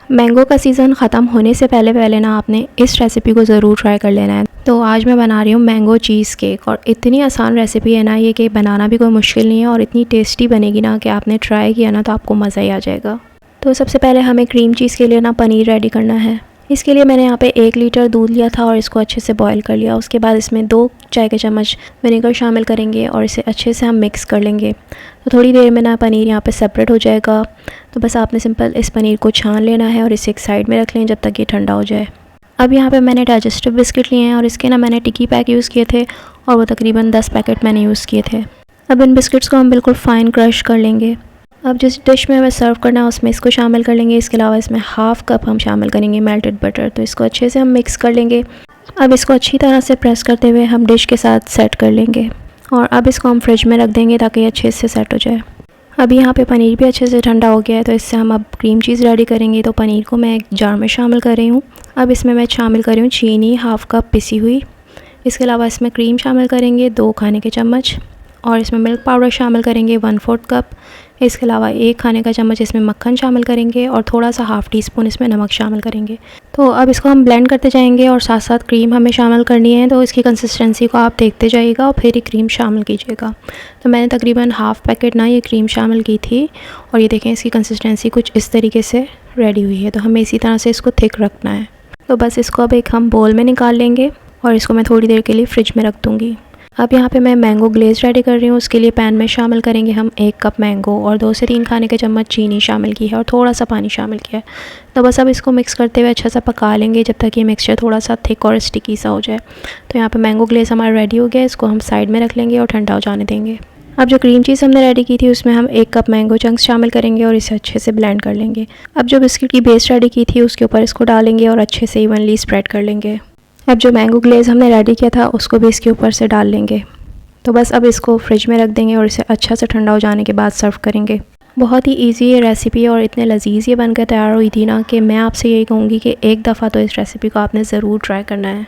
Mango का season ख़त्म होने से पहले पहले ना आपने इस रेसिपी को ज़रूर ट्राई कर लेना है। तो आज मैं बना रही हूँ मैंगो चीज़ केक, और इतनी आसान रेसिपी है ना ये कि बनाना भी कोई मुश्किल नहीं है और इतनी टेस्टी बनेगी ना कि आपने ट्राई किया ना तो आपको मज़ा ही आ जाएगा। तो सबसे पहले हमें क्रीम चीज़ के लिए ना पनीर रेडी करना है। इसके लिए मैंने यहाँ पे 1 लीटर दूध लिया था और इसको अच्छे से बॉईल कर लिया। उसके बाद इसमें 2 चाय के चम्मच विनेगर शामिल करेंगे और इसे अच्छे से हम मिक्स कर लेंगे। तो थोड़ी देर में ना पनीर यहाँ पे सेपरेट हो जाएगा। तो बस आपने सिंपल इस पनीर को छान लेना है और इसे एक साइड में रख लें जब तक ये ठंडा हो जाए। अब यहाँ पे मैंने डाइजेस्टिव बिस्किट लिए हैं और इसके ना मैंने टिक्की पैक यूज़ किए थे और वो तकरीबन 10 पैकेट मैंने यूज़ किए थे। अब इन बिस्किट्स को हम बिल्कुल फ़ाइन क्रश कर लेंगे। अब जिस डिश में हमें सर्व करना है उसमें इसको शामिल कर लेंगे। इसके अलावा इसमें हाफ़ कप हम शामिल करेंगे मेल्टेड बटर। तो इसको अच्छे से हम मिक्स कर लेंगे। अब इसको अच्छी तरह से प्रेस करते हुए हम डिश के साथ सेट कर लेंगे और अब इसको हम फ्रिज में रख देंगे ताकि अच्छे से सेट हो जाए। अब यहाँ पे पनीर भी अच्छे से ठंडा हो गया है, तो इससे हम अब क्रीम चीज़ रेडी करेंगे। तो पनीर को मैं एक जार में शामिल कर रही हूँ। अब इसमें मैं शामिल कर रही हूँ चीनी हाफ़ कप पिसी हुई। इसके अलावा इसमें क्रीम शामिल करेंगे 2 खाने के चम्मच और इसमें मिल्क पाउडर शामिल करेंगे 1/4 कप। इसके अलावा 1 खाने का चम्मच इसमें मक्खन शामिल करेंगे और थोड़ा सा हाफ़ टी स्पून इसमें नमक शामिल करेंगे। तो अब इसको हम ब्लेंड करते जाएंगे और साथ साथ क्रीम हमें शामिल करनी है। तो इसकी कंसिस्टेंसी को आप देखते जाइएगा और फिर ही क्रीम शामिल कीजिएगा। तो मैंने तकरीबन हाफ़ पैकेट ना ये क्रीम शामिल की थी और ये देखें इसकी कंसिस्टेंसी कुछ इस तरीके से रेडी हुई है। तो हमें इसी तरह से इसको थिक रखना है। तो बस इसको अब एक हम बोल में निकाल लेंगे और इसको मैं थोड़ी देर के लिए फ्रिज में रख दूँगी। अब यहाँ पे मैं मैंगो ग्लेज़ रेडी कर रही हूँ। उसके लिए पैन में शामिल करेंगे हम 1 कप मैंगो और 2 से 3 खाने के चम्मच चीनी शामिल की है और थोड़ा सा पानी शामिल किया है। तो बस अब इसको मिक्स करते हुए अच्छा सा पका लेंगे जब तक ये मिक्सचर थोड़ा सा थिक और स्टिकी सा हो जाए। तो यहाँ पे मैंगो ग्लेज़ हमारा रेडी हो गया है। इसको हम साइड में रख लेंगे और ठंडा हो जाने देंगे। अब जो क्रीम चीज़ हमने रेडी की थी उसमें हम 1 कप मैंगो चंक्स शामिल करेंगे और इसे अच्छे से ब्लेंड कर लेंगे। अब जो बिस्किट की बेस रेडी की थी उसके ऊपर इसको डालेंगे और अच्छे से इवनली स्प्रेड कर लेंगे। अब जो मैंगो ग्लेज़ हमने रेडी किया था उसको भी इसके ऊपर से डाल लेंगे। तो बस अब इसको फ्रिज में रख देंगे और इसे अच्छा से ठंडा हो जाने के बाद सर्व करेंगे। बहुत ही इजी ये रेसिपी और इतने लजीज ये बनकर तैयार हुई थी ना कि मैं आपसे यही कहूँगी कि एक दफ़ा तो इस रेसिपी को आपने ज़रूर ट्राई करना है।